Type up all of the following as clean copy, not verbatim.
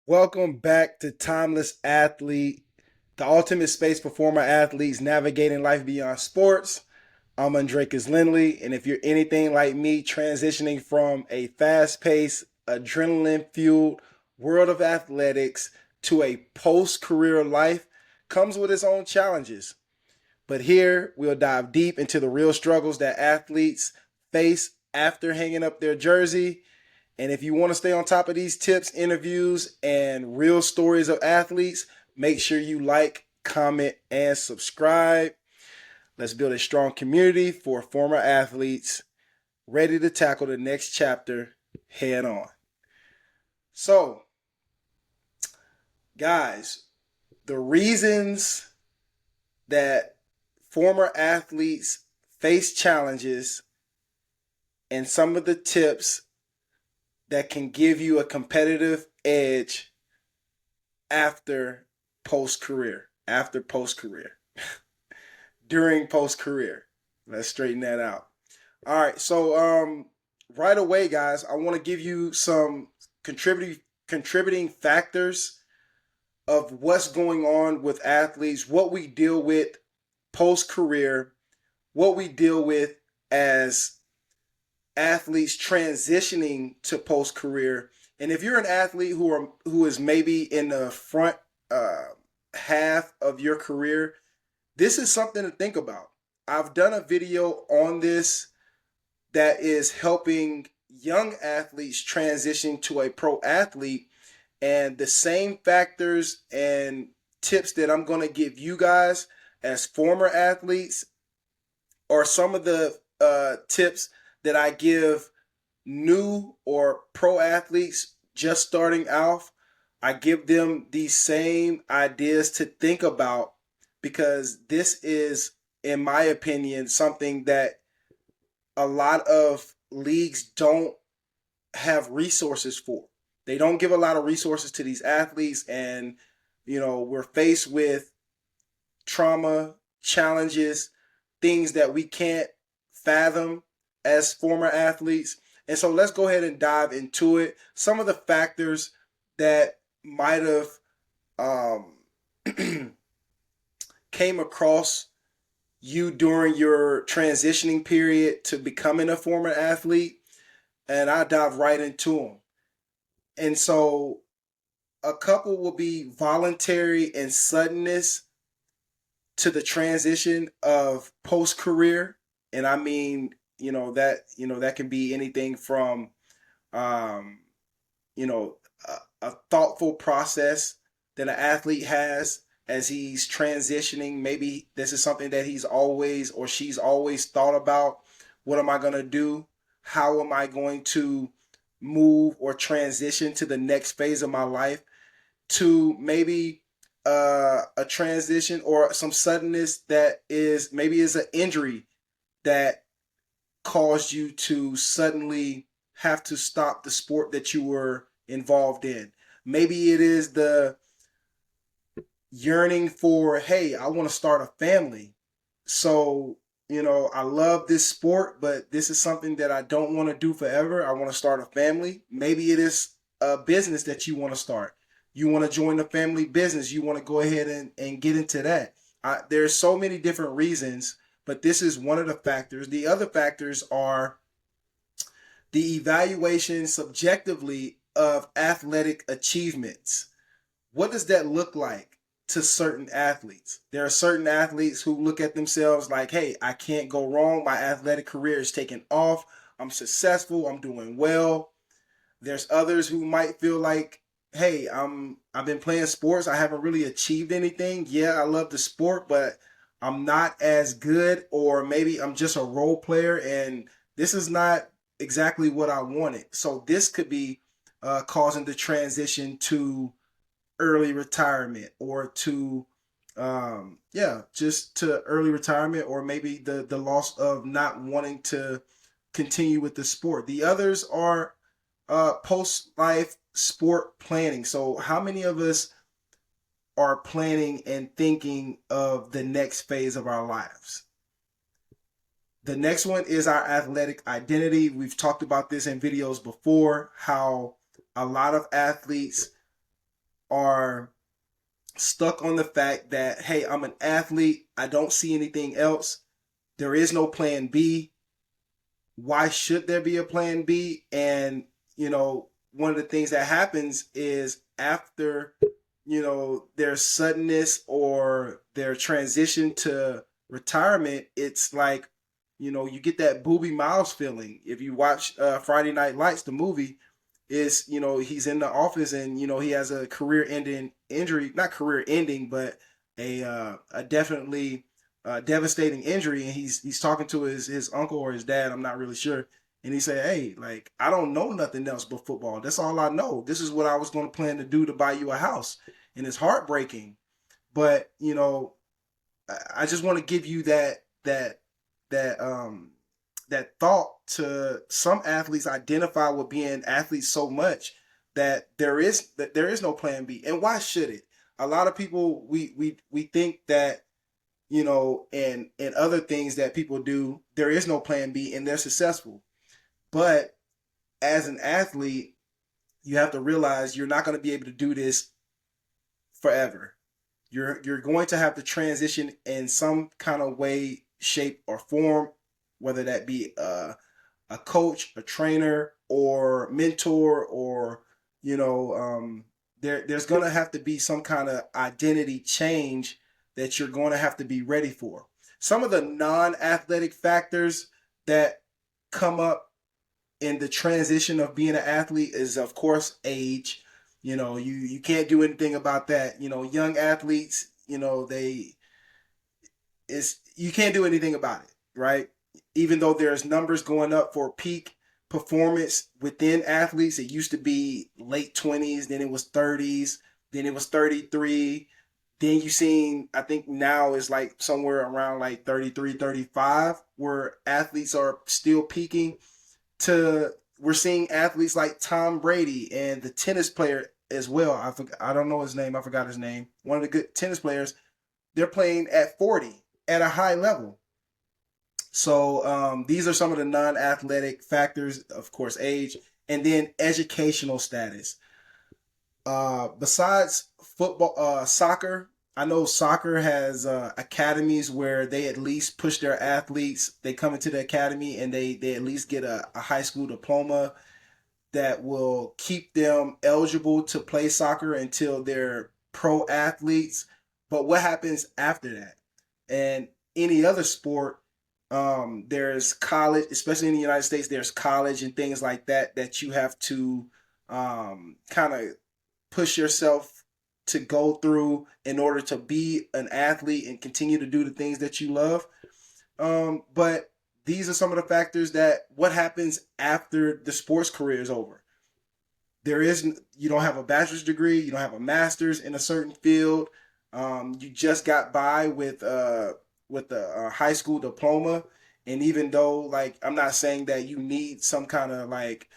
Welcome back to Timeless Athlete, the ultimate space for former athletes navigating life beyond sports. I'm Andrecus Lindley, and if you're anything like me, transitioning from a fast paced, adrenaline fueled world of athletics to a post career life comes with its own challenges. But here we'll dive deep into the real struggles that athletes face after hanging up their jersey. And if you want to stay on top of these tips, interviews, and real stories of athletes, make sure you like, comment, and subscribe. Let's build a strong community for former athletes ready to tackle the next chapter head on. So, guys, the reasons that former athletes face challenges and some of the tips that can give you a competitive edge after post-career, during post-career. Let's straighten that out. All right, so right away, guys, I want to give you some contributing factors of what's going on with athletes, what we deal with post-career, what we deal with as athletes transitioning to post-career. And if you're an athlete who is maybe in the front half of your career, this is something to think about. I've done a video on this that is helping young athletes transition to a pro athlete, and the same factors and tips that I'm going to give you guys as former athletes are some of the tips that I give new or pro athletes just starting out. I give them these same ideas to think about because this is, in my opinion, something that a lot of leagues don't have resources for. They don't give a lot of resources to these athletes, and we're faced with trauma, challenges, things that we can't fathom as former athletes. And so let's go ahead and dive into it. Some of the factors that might have came across you during your transitioning period to becoming a former athlete, and I dive right into them. And so a couple will be voluntary and suddenness to the transition of post-career. And I mean, that can be anything from um, a thoughtful process that an athlete has as he's transitioning. Maybe this is something that he's always or she's always thought about. What am I going to do? How am I going to move or transition to the next phase of my life? To maybe a transition or some suddenness that is maybe is an injury that caused you to suddenly have to stop the sport that you were involved in. Maybe it is the yearning for, hey, I want to start a family. So, I love this sport, but this is something that I don't want to do forever. I want to start a family. Maybe it is a business that you want to start. You want to join a family business. You want to go ahead and get into that. There's so many different reasons, but this is one of the factors. The other factors are the evaluation subjectively of athletic achievements. What does that look like to certain athletes? There are certain athletes who look at themselves like, hey, I can't go wrong. My athletic career is taking off. I'm successful. I'm doing well. There's others who might feel like, hey, I've been playing sports. I haven't really achieved anything. Yeah, I love the sport, but I'm not as good, or maybe I'm just a role player and this is not exactly what I wanted. So this could be causing the transition to early retirement, or to just to early retirement, or maybe the loss of not wanting to continue with the sport. The others are post-life sport planning. So how many of us are planning and thinking of the next phase of our lives? The next one is our athletic identity. We've talked about this in videos before, how a lot of athletes are stuck on the fact that, hey, I'm an athlete. I don't see anything else. There is no plan B. Why should there be a plan B? And, one of the things that happens is after, their suddenness or their transition to retirement, it's like, you get that Booby Miles feeling. If you watch Friday Night Lights, the movie, is, he's in the office and, he has a career ending injury, not career ending, but a definitely devastating injury. And he's talking to his uncle or his dad, I'm not really sure. And he said, hey, like, I don't know nothing else but football. That's all I know. This is what I was going to plan to do to buy you a house. And it's heartbreaking. But, I just want to give you that thought to some athletes identify with being athletes so much that there is no plan B. And why should it? A lot of people, we think that, and other things that people do, there is no plan B and they're successful. But as an athlete, you have to realize you're not going to be able to do this forever. You're going to have to transition in some kind of way, shape, or form, whether that be a coach, a trainer, or mentor, or there's going to have to be some kind of identity change that you're going to have to be ready for. Some of the non-athletic factors that come up in the transition of being an athlete is, of course, age. You can't do anything about that. Young athletes, you can't do anything about it, right? Even though there's numbers going up for peak performance within athletes, it used to be late 20s, then it was 30s, then it was 33. Then you seen, I think now is like somewhere around like 33, 35, where athletes are still peaking. We're seeing athletes like Tom Brady and the tennis player as well. I don't know his name. I forgot his name. One of the good tennis players. They're playing at 40 at a high level. So these are some of the non-athletic factors, of course, age, and then educational status. Besides football, soccer, I know soccer has academies where they at least push their athletes. They come into the academy and they at least get a high school diploma that will keep them eligible to play soccer until they're pro athletes. But what happens after that? And any other sport, there's college, especially in the United States, there's college and things like that you have to kind of push yourself to go through in order to be an athlete and continue to do the things that you love. But these are some of the factors that what happens after the sports career is over. You don't have a bachelor's degree, you don't have a master's in a certain field. You just got by with a high school diploma. And even though, like, I'm not saying that you need some kind of like,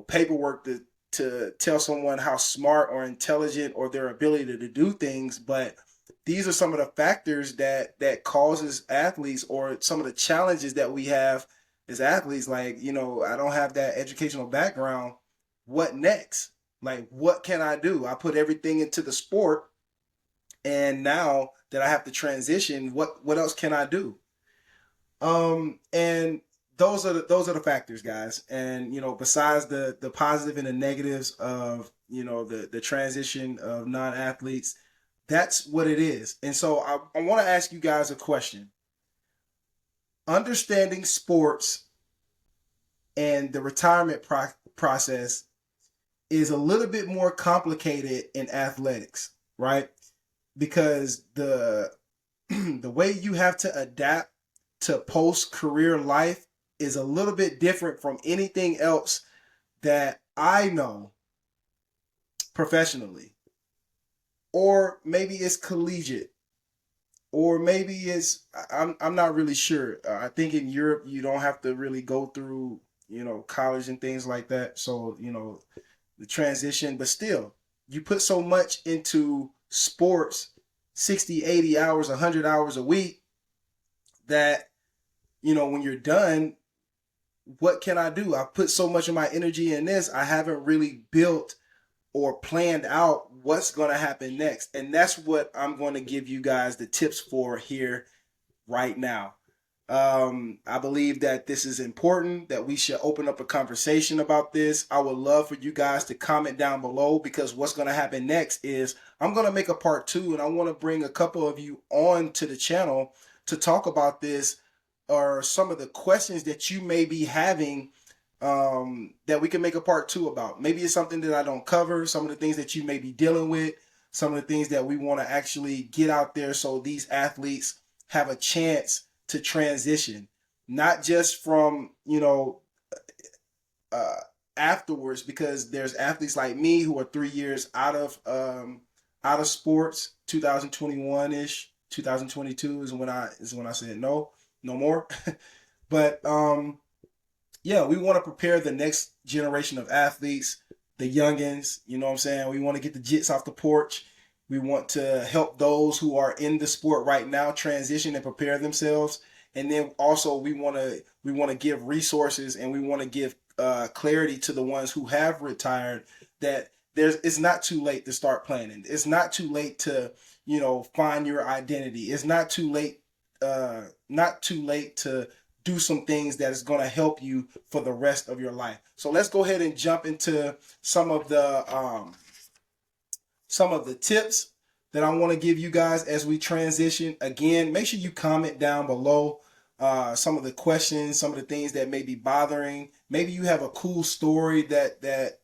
paperwork to tell someone how smart or intelligent or their ability to do things, but these are some of the factors that causes athletes, or some of the challenges that we have as athletes. Like, I don't have that educational background. What next? Like, what can I do? I put everything into the sport, and now that I have to transition, what else can I do? And those are the factors, guys. And besides the positive and the negatives of the transition of non-athletes, that's what it is. And so I want to ask you guys a question. Understanding sports and the retirement process is a little bit more complicated in athletics, right? Because the way you have to adapt to post-career life is a little bit different from anything else that I know professionally. Or maybe it's collegiate, or maybe it's I'm not really sure. I think in Europe you don't have to really go through college and things like that. So the transition, but still you put so much into sports, 60, 80 hours, 100 hours a week, that when you're done, what can I do? I put so much of my energy in this. I haven't really built or planned out what's going to happen next. And that's what I'm going to give you guys the tips for here right now. I believe that this is important, that we should open up a conversation about this. I would love for you guys to comment down below, because what's going to happen next is I'm going to make a part 2, and I want to bring a couple of you on to the channel to talk about this, or some of the questions that you may be having, that we can make a part 2 about. Maybe it's something that I don't cover, some of the things that you may be dealing with, some of the things that we want to actually get out there so these athletes have a chance to transition, not just from, afterwards, because there's athletes like me who are 3 years out of sports. 2021-ish, 2022 is when I said no more. But yeah, we want to prepare the next generation of athletes, the youngins, you know what I'm saying? We want to get the jits off the porch. We want to help those who are in the sport right now transition and prepare themselves. And then also we want to give resources, and we want to give clarity to the ones who have retired, that it's not too late to start planning. It's not too late to, find your identity. It's not too late to do some things that is going to help you for the rest of your life. So let's go ahead and jump into some of the tips that I want to give you guys as we transition. Again, make sure you comment down below some of the questions, some of the things that may be bothering. Maybe you have a cool story that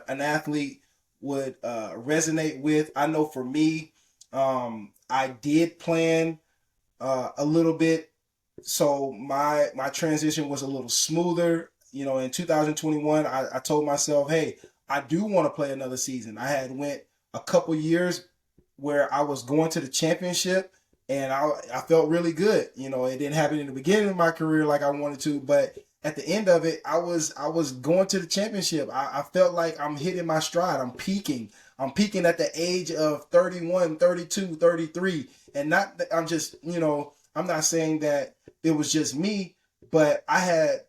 an athlete would resonate with. I know for me, I did plan a little bit, so my transition was a little smoother. In 2021, I told myself, hey, I do want to play another season. I had went a couple years where I was going to the championship, and I felt really good. It didn't happen in the beginning of my career like I wanted to, but at the end of it, I was going to the championship. I felt like I'm hitting my stride. I'm peaking. I'm peaking at the age of 31, 32, 33. And I'm not saying that it was just me, but I had,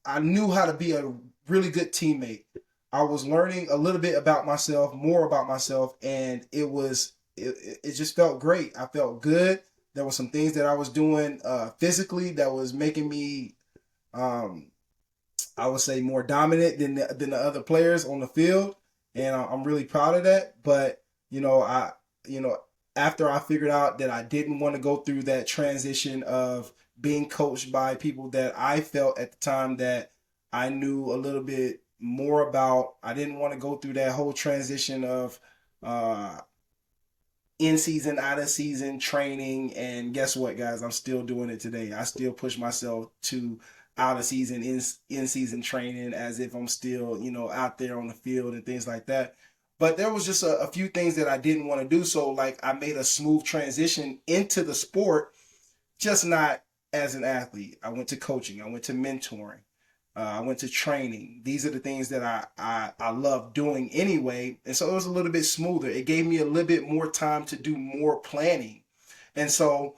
I knew how to be a really good teammate. I was learning a little bit about myself, more about myself, and it just felt great. I felt good. There were some things that I was doing physically that was making me, I would say, more dominant than the other players on the field, and I'm really proud of that. But after I figured out that I didn't want to go through that transition of being coached by people that I felt at the time that I knew a little bit more about, I didn't want to go through that whole transition of in season, out of season training. And guess what, guys? I'm still doing it today. I still push myself to out of season, in season training, as if I'm still, out there on the field and things like that. But there was just a few things that I didn't want to do. So like, I made a smooth transition into the sport, just not as an athlete. I went to coaching. I went to mentoring. I went to training. These are the things that I love doing anyway. And so it was a little bit smoother. It gave me a little bit more time to do more planning. And so,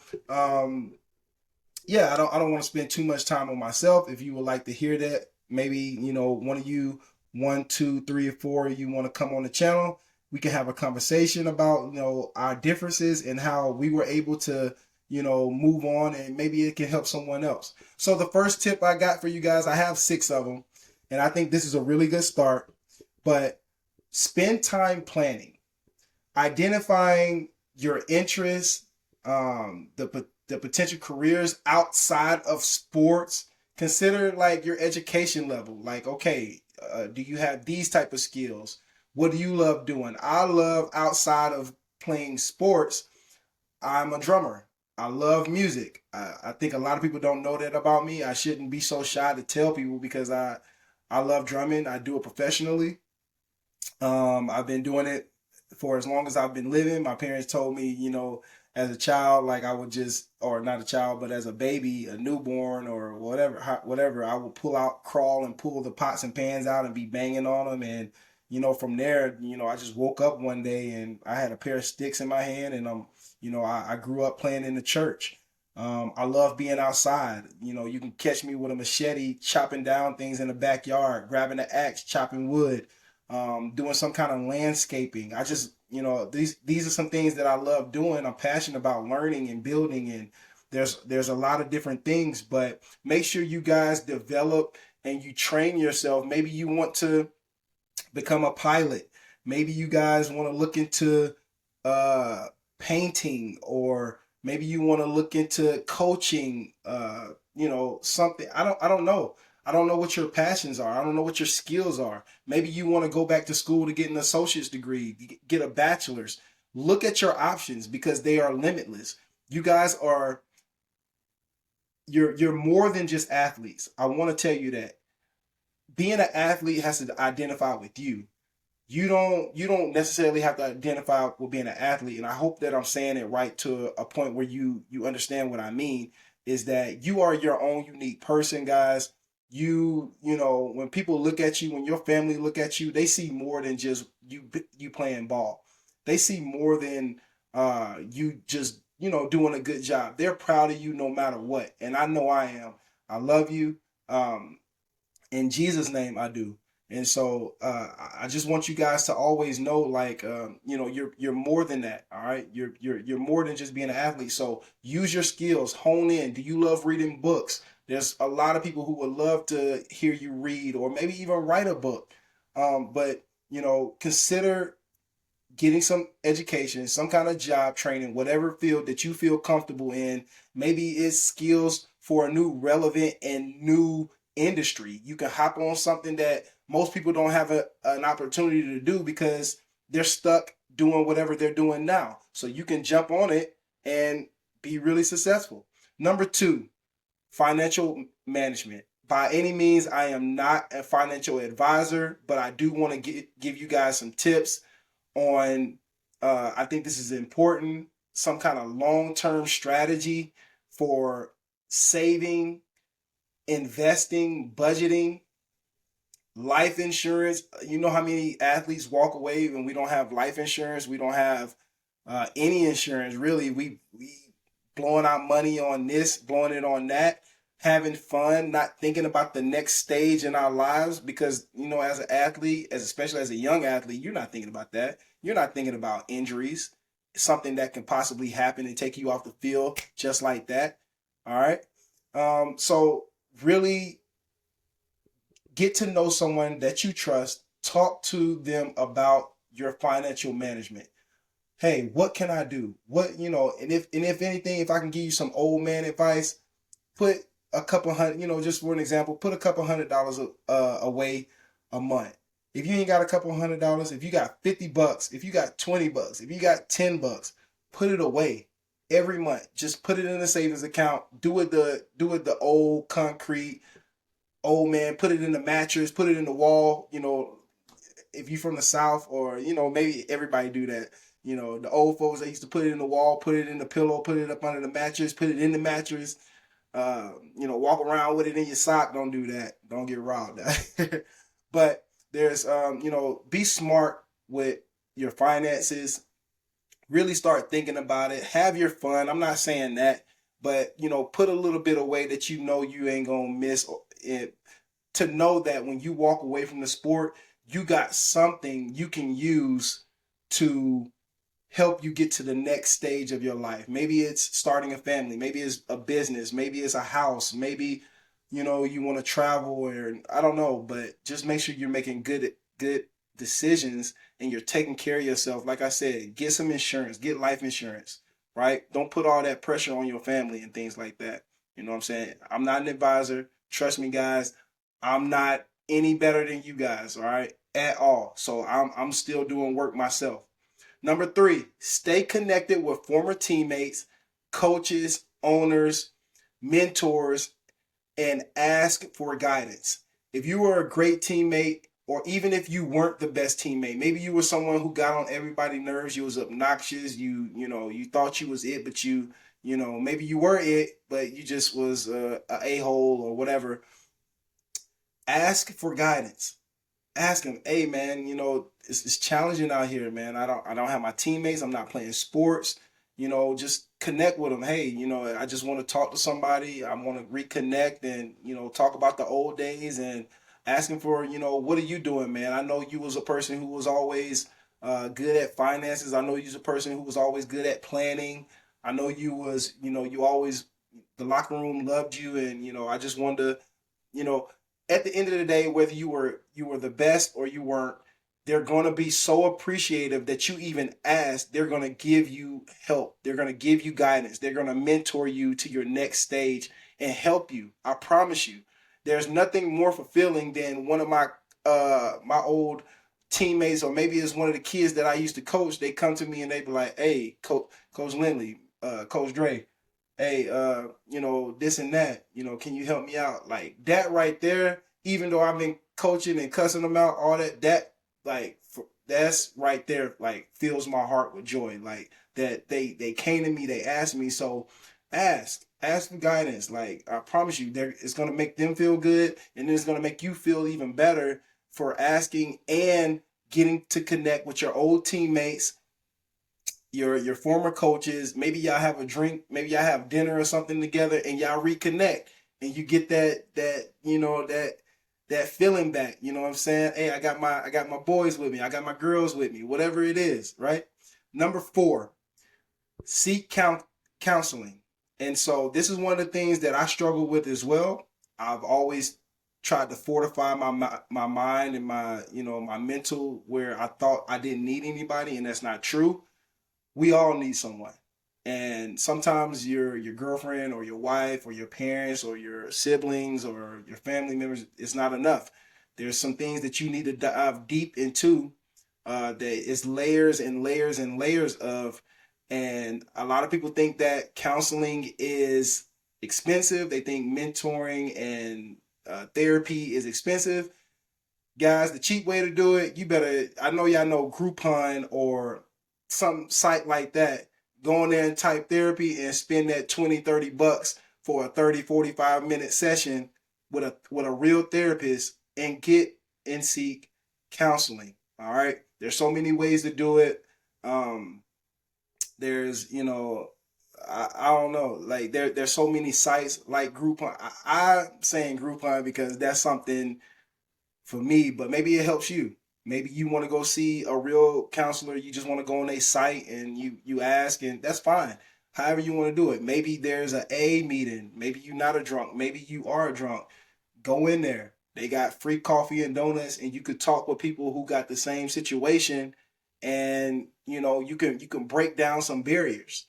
yeah, I don't want to spend too much time on myself. If you would like to hear that, maybe, one of you, 1, 2, 3, or 4, you want to come on the channel, we can have a conversation about, our differences and how we were able to, move on, and maybe it can help someone else. So the first tip I got for you guys, I have 6 of them, and I think this is a really good start, but spend time planning, identifying your interests, the potential careers outside of sports. Consider like your education level. Like, okay, do you have these type of skills? What do you love doing? I love, outside of playing sports, I'm a drummer. I love music. I think a lot of people don't know that about me. I shouldn't be so shy to tell people, because I love drumming. I do it professionally. I've been doing it for as long as I've been living. My parents told me, as a child, like I would just, or not a child, but as a baby, a newborn or whatever, I would crawl and pull the pots and pans out and be banging on them. And, from there, I just woke up one day and I had a pair of sticks in my hand, and I grew up playing in the church. I love being outside. You can catch me with a machete chopping down things in the backyard, grabbing an axe, chopping wood. doing some kind of landscaping. I just, these are some things that I love doing. I'm passionate about learning and building, and there's a lot of different things, but make sure you guys develop and you train yourself. Maybe you want to become a pilot. Maybe you guys want to look into uh, painting, or maybe you want to look into coaching. Something. I don't know. I don't know what your passions are. I don't know what your skills are. Maybe you want to go back to school to get an associate's degree, get a bachelor's. Look at your options because they are limitless. You guys are you're more than just athletes. I want to tell you that being an athlete has to identify with you. You don't necessarily have to identify with being an athlete, and I hope that I'm saying it right to a point where you understand what I mean. Is that you are your own unique person, guys. When people look at you, when your family look at you, they see more than just you playing ball. They see more than you just doing a good job. They're proud of you no matter what, and I know I am. I love you. Um, in Jesus' name, I do. And so I just want you guys to always know, like, you're more than that. All right, you're more than just being an athlete. So use your skills, hone in. Do you love reading books? There's a lot of people who would love to hear you read, or maybe even write a book. But consider getting some education, some kind of job training, whatever field that you feel comfortable in. Maybe it's skills for a new relevant and new industry. You can hop on something that most people don't have an opportunity to do because they're stuck doing whatever they're doing now. So you can jump on it and be really successful. Number two, financial management. By any means, I am not a financial advisor, but I do want to give you guys some tips on I think this is important, some kind of long-term strategy for saving, investing, budgeting, life insurance. You know how many athletes walk away when we don't have life insurance? We don't have any insurance really. We blowing our money on this, blowing it on that, having fun, not thinking about the next stage in our lives, because as an athlete, especially as a young athlete, you're not thinking about that. You're not thinking about injuries, something that can possibly happen and take you off the field just like that. All right. So really get to know someone that you trust. Talk to them about your financial management. Hey, what can I do? And if anything, if I can give you some old man advice, put a couple hundred, just for an example, put a couple $100 away a month. If you ain't got a couple $100, if you got $50, if you got $20, if you got $10, put it away every month. Just put it in a savings account. Do it the old concrete, old man. Put it in the mattress. Put it in the wall. If you from the South, or maybe everybody do that. The old folks, they used to put it in the wall, put it in the pillow, put it up under the mattress, put it in the mattress. Walk around with it in your sock. Don't do that. Don't get robbed. But there's, be smart with your finances. Really start thinking about it. Have your fun. I'm not saying that, but put a little bit away that you ain't gonna miss it. To know that when you walk away from the sport, you got something you can use to help you get to the next stage of your life. Maybe it's starting a family, maybe it's a business, maybe it's a house, maybe you want to travel, or I don't know, but just make sure you're making good decisions and you're taking care of yourself. Like I said, get some insurance, get life insurance, right? Don't put all that pressure on your family and things like that. You know what I'm saying? I'm not an advisor. Trust me, guys. I'm not any better than you guys, all right? At all. So I'm still doing work myself. Number three, stay connected with former teammates, coaches, owners, mentors, and ask for guidance. If you were a great teammate, or even if you weren't the best teammate, maybe you were someone who got on everybody's nerves, you was obnoxious, you thought you was it, but maybe you were it, but you just was a a-hole or whatever. Ask for guidance. Ask him, hey man, it's challenging out here, man. I don't have my teammates. I'm not playing sports. Just connect with them. Hey, I just want to talk to somebody. I want to reconnect and talk about the old days, and asking for, what are you doing, man? I know you was a person who was always good at finances. I know you was a person who was always good at planning. I know you was, you always, the locker room loved you, and I just wanted to, you know, at the end of the day, whether you were the best or you weren't, they're going to be so appreciative that you even asked. They're going to give you help. They're going to give you guidance. They're going to mentor you to your next stage and help you. I promise you. There's nothing more fulfilling than one of my old teammates, or maybe it's one of the kids that I used to coach. They come to me and they be like, "Hey, Coach Lindley, Coach Dre, hey, this and that, can you help me out?" Like that right there, even though I've been coaching and cussing them out, all that, like, that's right there, like, fills my heart with joy. Like that they came to me, they asked me. So ask for guidance. Like, I promise you, it's going to make them feel good, and then it's going to make you feel even better for asking and getting to connect with your old teammates, your former coaches. Maybe y'all have a drink, maybe y'all have dinner or something together, and y'all reconnect, and you get that feeling back. You know what I'm saying? Hey, I got my boys with me, I got my girls with me, whatever it is, right? Number 4, seek counseling. And so this is one of the things that I struggle with as well. I've always tried to fortify my mind and my mental, where I thought I didn't need anybody, and that's not true. We all need someone. And sometimes your girlfriend or your wife or your parents or your siblings or your family members is not enough. There's some things that you need to dive deep into, that is layers and layers and layers of. And a lot of people think that counseling is expensive. They think mentoring and therapy is expensive. Guys, the cheap way to do it, I know y'all know Groupon or some site like that. Go in there and type therapy and spend that 20-30 bucks for a 30-45 minute session with a real therapist, and get and seek counseling. All right. There's so many ways to do it. There's, I don't know, like there's so many sites like Groupon. I'm saying Groupon because that's something for me, but maybe it helps you. Maybe you want to go see a real counselor. You just want to go on a site and you ask, and that's fine. However you want to do it. Maybe there's an A meeting. Maybe you're not a drunk. Maybe you are a drunk. Go in there. They got free coffee and donuts, and you could talk with people who got the same situation, and you can break down some barriers.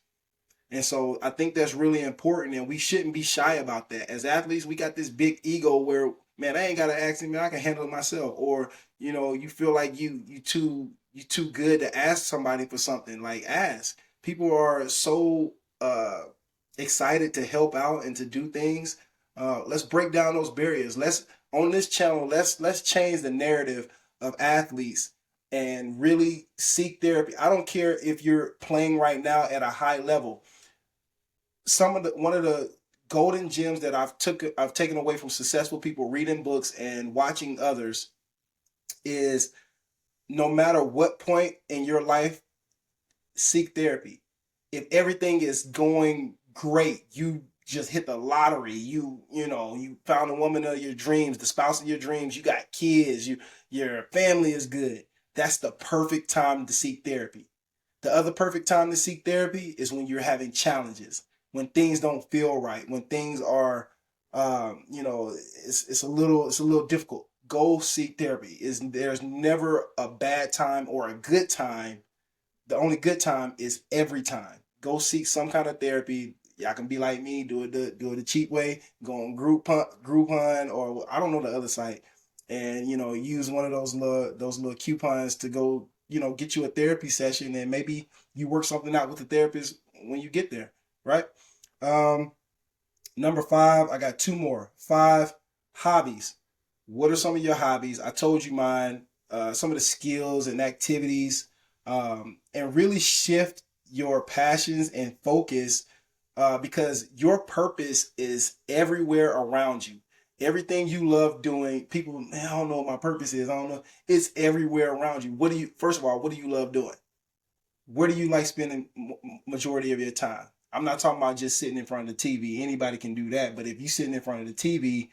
And so I think that's really important, and we shouldn't be shy about that. As athletes, we got this big ego where, man, I ain't gotta ask him, I can handle it myself. Or, you feel like you too good to ask somebody for something. Like, ask. People are so excited to help out and to do things. Let's break down those barriers. Let's on this channel, let's change the narrative of athletes and really seek therapy. I don't care if you're playing right now at a high level. One of the golden gems that I've taken away from successful people reading books and watching others is, no matter what point in your life, seek therapy. If everything is going great, you just hit the lottery, you found the woman of your dreams, the spouse of your dreams, you got kids, your family is good. That's the perfect time to seek therapy. The other perfect time to seek therapy is when you're having challenges, when things don't feel right, when things are, it's a little difficult. Go seek therapy. There's never a bad time or a good time. The only good time is every time. Go seek some kind of therapy. Y'all can be like me, do it the cheap way. Go on Groupon, or I don't know the other site, and use one of those little coupons to go get you a therapy session, and maybe you work something out with the therapist when you get there, right? Number 5, I got 2 more. 5, hobbies. What are some of your hobbies? I told you mine. Some of the skills and activities, and really shift your passions and focus, because your purpose is everywhere around you. Everything you love doing, people, man, I don't know what my purpose is. I don't know. It's everywhere around you. First of all, what do you love doing? Where do you like spending majority of your time? I'm not talking about just sitting in front of the TV. Anybody can do that. But if you're sitting in front of the TV,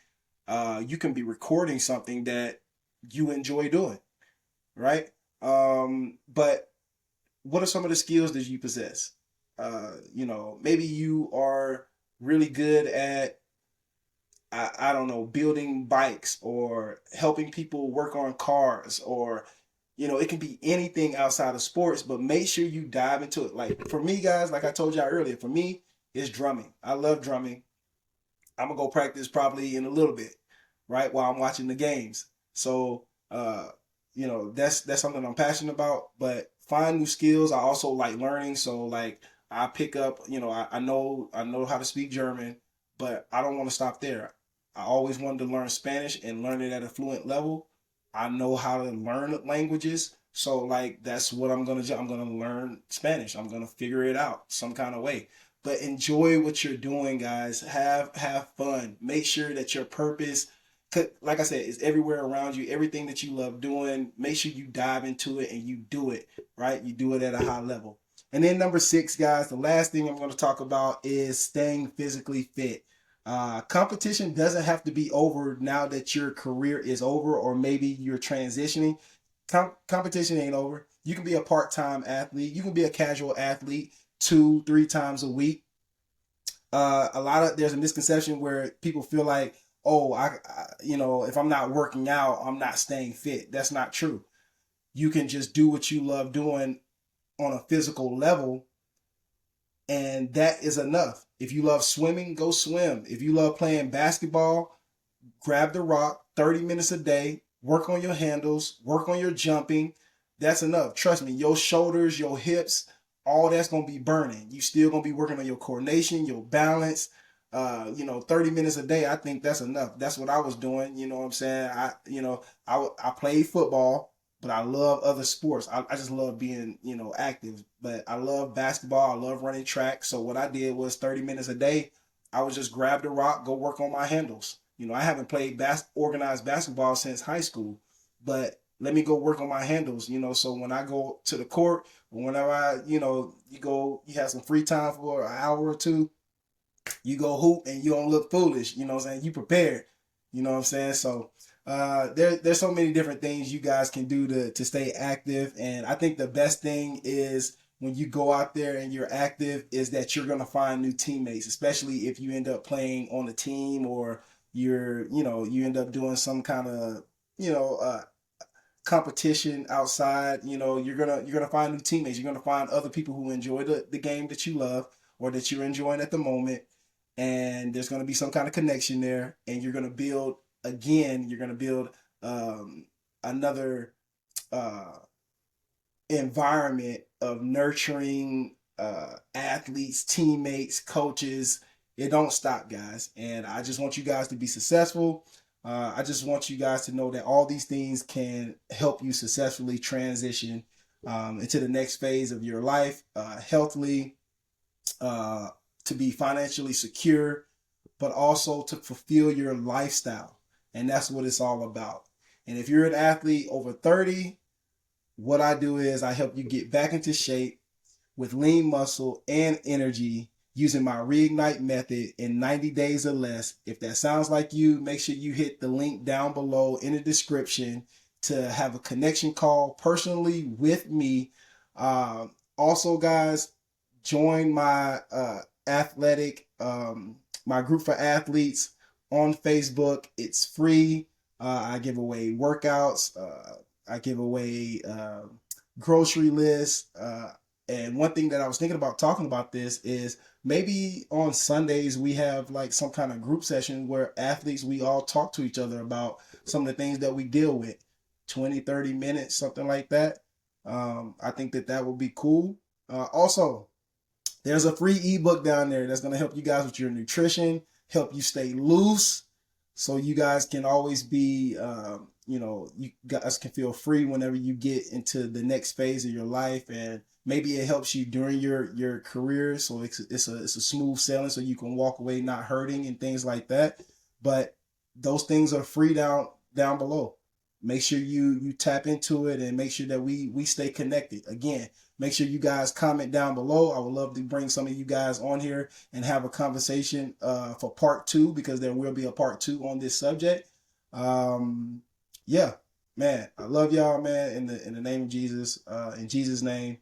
you can be recording something that you enjoy doing, right? But what are some of the skills that you possess? Maybe you are really good at, I don't know, building bikes or helping people work on cars, or it can be anything outside of sports, but make sure you dive into it. Like for me, guys, like I told y'all earlier, for me, it's drumming. I love drumming. I'm gonna go practice probably in a little bit, right, while I'm watching the games. So, that's something I'm passionate about. But find new skills. I also like learning. So, like, I pick up. I know how to speak German, but I don't want to stop there. I always wanted to learn Spanish and learn it at a fluent level. I know how to learn languages. So, like, that's what I'm gonna do. I'm gonna learn Spanish. I'm gonna figure it out some kind of way, but enjoy what you're doing, guys. Have fun. Make sure that your purpose, like I said, is everywhere around you. Everything that you love doing, make sure you dive into it and you do it, right? You do it at a high level. And then number 6, guys, the last thing I'm going to talk about is staying physically fit. Competition doesn't have to be over now that your career is over, or maybe you're transitioning. Competition ain't over. You can be a part-time athlete. You can be a casual athlete 2-3 times a week. There's a misconception where people feel like, oh, if I'm not working out, I'm not staying fit. That's not true. You can just do what you love doing on a physical level, and that is enough. If you love swimming, go swim. If you love playing basketball, grab the rock 30 minutes a day, work on your handles, work on your jumping. That's enough. Trust me, your shoulders, your hips, all that's going to be burning. You still going to be working on your coordination, your balance. 30 minutes a day, I think that's enough. That's what I was doing. You know what I'm saying? I played football, but I love other sports. I just love being, active. But I love basketball. I love running track. So what I did was 30 minutes a day, I would just grab the rock, go work on my handles. I haven't played organized basketball since high school, but let me go work on my handles, so when I go to the court, or whenever you have some free time for an hour or two, you go hoop and you don't look foolish, what I'm saying? You prepared, what I'm saying? So there's so many different things you guys can do to stay active. And I think the best thing is when you go out there and you're active is that you're going to find new teammates, especially if you end up playing on a team, or you end up doing some kind of, competition outside. You're gonna find new teammates. You're gonna find other people who enjoy the game that you love or that you're enjoying at the moment, and there's gonna be some kind of connection there, and you're gonna build again. You're gonna build another uh, environment of nurturing athletes, teammates, coaches. It don't stop, guys. And I just want you guys to be successful. I just want you guys to know that all these things can help you successfully transition into the next phase of your life, healthily, uh, to be financially secure, but also to fulfill your lifestyle. And that's what it's all about. And if you're an athlete over 30, what I do is I help you get back into shape with lean muscle and energy using my Reignite Method in 90 days or less. If that sounds like you, make sure you hit the link down below in the description to have a connection call personally with me. Also, guys, join my athletic, my group for athletes on Facebook. It's free. I give away workouts. I give away grocery lists. And one thing that I was thinking about talking about this is maybe on Sundays we have like some kind of group session where athletes, we all talk to each other about some of the things that we deal with. 20-30 minutes, something like that. I think that would be cool. Also, there's a free ebook down there that's going to help you guys with your nutrition, help you stay loose, so you guys can always be, you guys can feel free whenever you get into the next phase of your life. And maybe it helps you during your career, so it's a smooth sailing, so you can walk away not hurting and things like that. But those things are free down below. make sure you tap into it and make sure that we stay connected. Again, make sure you guys comment down below. I would love to bring some of you guys on here and have a conversation for part 2, because there will be a part 2 on this subject. Yeah, man, I love y'all, man. In the name of Jesus, in Jesus' name,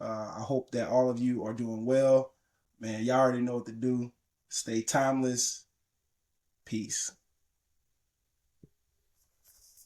I hope that all of you are doing well. Man, y'all already know what to do. Stay timeless. Peace.